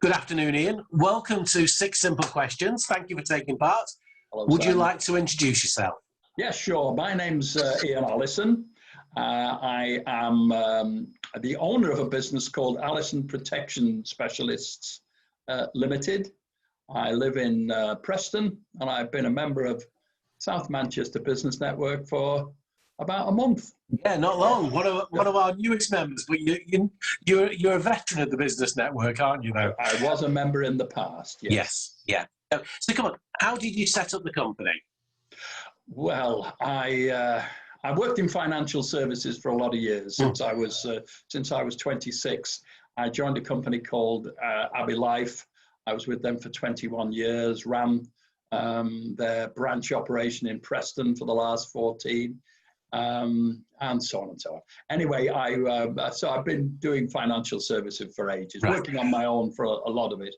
Good afternoon, Ian. Welcome to Six Simple Questions. Thank you for taking part. Hello, Would you Simon. like to introduce yourself? Yeah, sure. My name's Ian Allison. I am the owner of a business called Allison Protection Specialists Limited. I live in Preston, and I've been a member of South Manchester Business Network for about a month. Yeah, not long. One of our newest members, but you're a veteran of the Business Network, aren't you, though? I was a member in the past, yes. Yes, yeah. So come on, how did you set up the company? Well, I worked in financial services for a lot of years since I was 26. I joined a company called Abbey Life. I was with them for 21 years. Ran their branch operation in Preston for the last 14, and so on and so on. Anyway, so I've been doing financial services for ages, working on my own for a lot of it.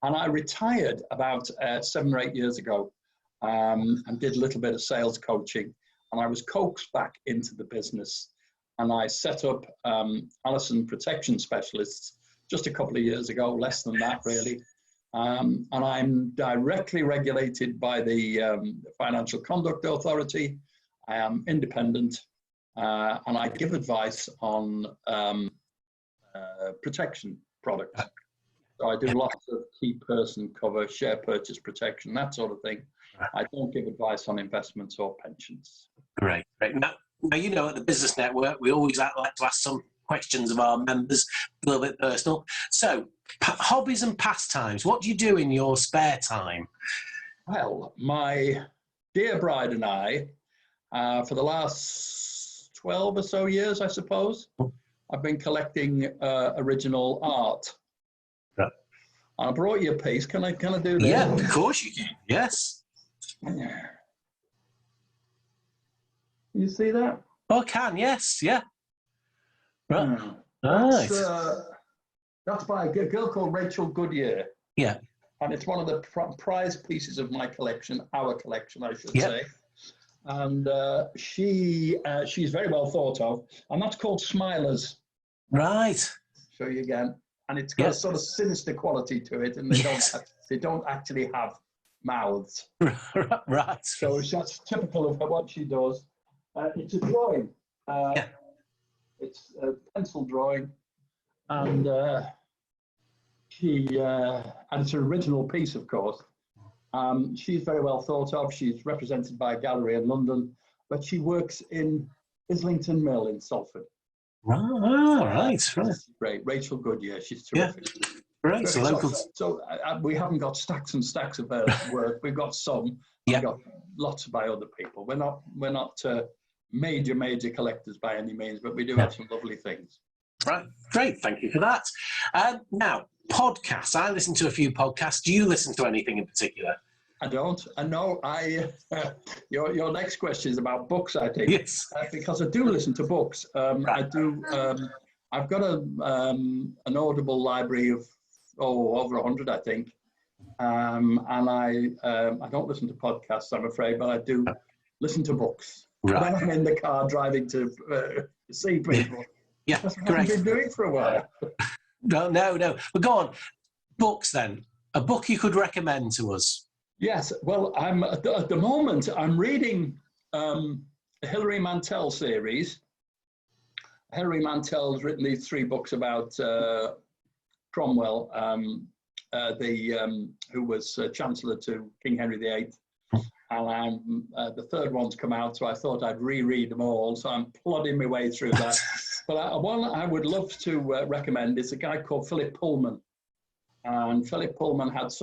And I retired about 7 or 8 years ago. And did a little bit of sales coaching, and I was coaxed back into the business, and I set up Allison Protection Specialists just a couple of years ago, less than that really, and I'm directly regulated by the Financial Conduct Authority. I am independent, and I give advice on protection products. So I do lots of key person cover, share purchase protection, that sort of thing. I don't give advice on investments or pensions. Great. Now, you know, at the Business Network, we always like to ask some questions of our members, a little bit personal. So, hobbies and pastimes, what do you do in your spare time? Well, my dear bride and I, for the last 12 or so years, I suppose, I've been collecting original art. Yeah. I brought you a piece. Can I do that? Yeah, of course you can. Yes. You see that? Oh, I can, yes, yeah. Right. That's by a girl called Rachel Goodyear. Yeah. And it's one of the prized pieces of my collection, our collection, I should say. And she's very well thought of. And that's called Smilers. Right. Show you again. And it's got a sort of sinister quality to it, and they don't actually have mouths. Right. So that's typical of what she does. It's a drawing. It's a pencil drawing, and and it's an original piece, of course. She's very well thought of. She's represented by a gallery in London, but she works in Islington Mill in Salford. Right. Great, Rachel Goodyear. She's terrific. Yeah. Great. So local. So we haven't got stacks and stacks of her work. We've got some. We've got lots by other people. We're not major collectors by any means, but we do have some lovely things. Right. Great. Thank you for that. Now, podcasts. I listen to a few podcasts. Do you listen to anything in particular? I don't. I know. Your next question is about books, I think. Yes. Because I do listen to books. I do. I've got an Audible library of over 100, I think. And I don't listen to podcasts, I'm afraid, but I do listen to books. When I'm in the car driving to see people. Yeah, that's what I've been doing for a while. No. But go on. Books then. A book you could recommend to us. Yes. Well, at the moment, I'm reading the Hilary Mantel series. Hilary Mantel's written these 3 books about Cromwell, who was Chancellor to King Henry VIII. And the 3rd one's come out, so I thought I'd reread them all. So I'm plodding my way through that. But one I would love to recommend is a guy called Philip Pullman. And Philip Pullman had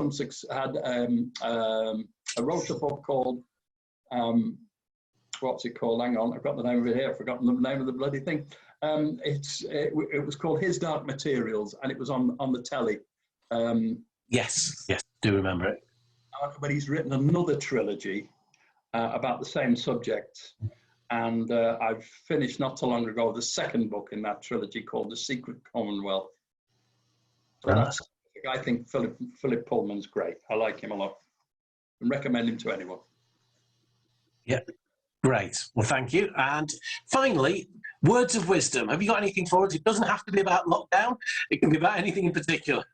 wrote a book called, what's it called? Hang on, I've got the name of it here. I've forgotten the name of the bloody thing. It was called His Dark Materials, and it was on the telly. Yes, do remember it. But he's written another trilogy about the same subject, and I've finished not so long ago the 2nd book in that trilogy called The Secret Commonwealth. So I think Philip Pullman's great. I like him a lot and recommend him to anyone. Yeah, great. Well, thank you. And finally, words of wisdom. Have you got anything for us? It doesn't have to be about lockdown. It can be about anything in particular.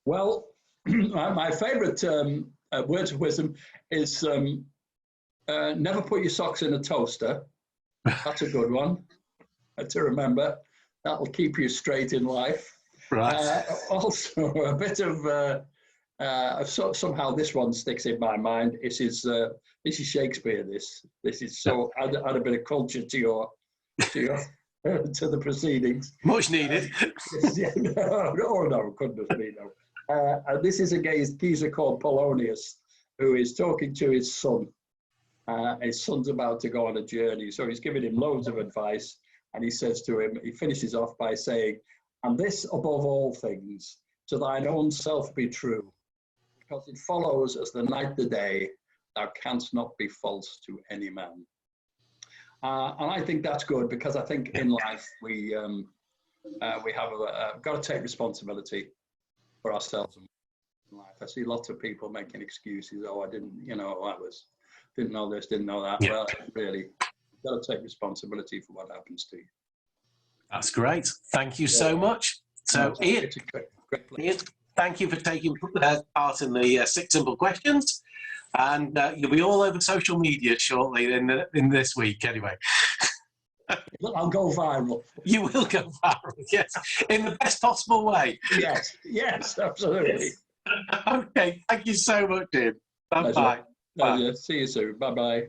Well, my favourite words of wisdom is never put your socks in a toaster. That's a good one to remember. That'll keep you straight in life. Right. Also, a bit of somehow this one sticks in my mind. This is Shakespeare. This is so add a bit of culture to your to the proceedings. Much needed. No, goodness me, no. And this is a geezer called Polonius, who is talking to his son. His son's about to go on a journey, so he's giving him loads of advice, and he says to him, he finishes off by saying, "And this above all things, to thine own self be true, because it follows as the night the day, thou canst not be false to any man." And I think that's good, because I think in life we have got to take responsibility for ourselves in life. I see lots of people making excuses. Oh, I didn't, didn't know this, didn't know that. Yeah. Well, really, you've got to take responsibility for what happens to you. That's great. Thank you so much. So, Ian, thank you for taking part in the 6 simple questions. And you'll be all over social media shortly in this week, anyway. I'll go viral. You will go viral, yes, in the best possible way. Yes, absolutely. Okay, thank you so much, Ian. Bye-bye. Bye. See you soon. Bye-bye.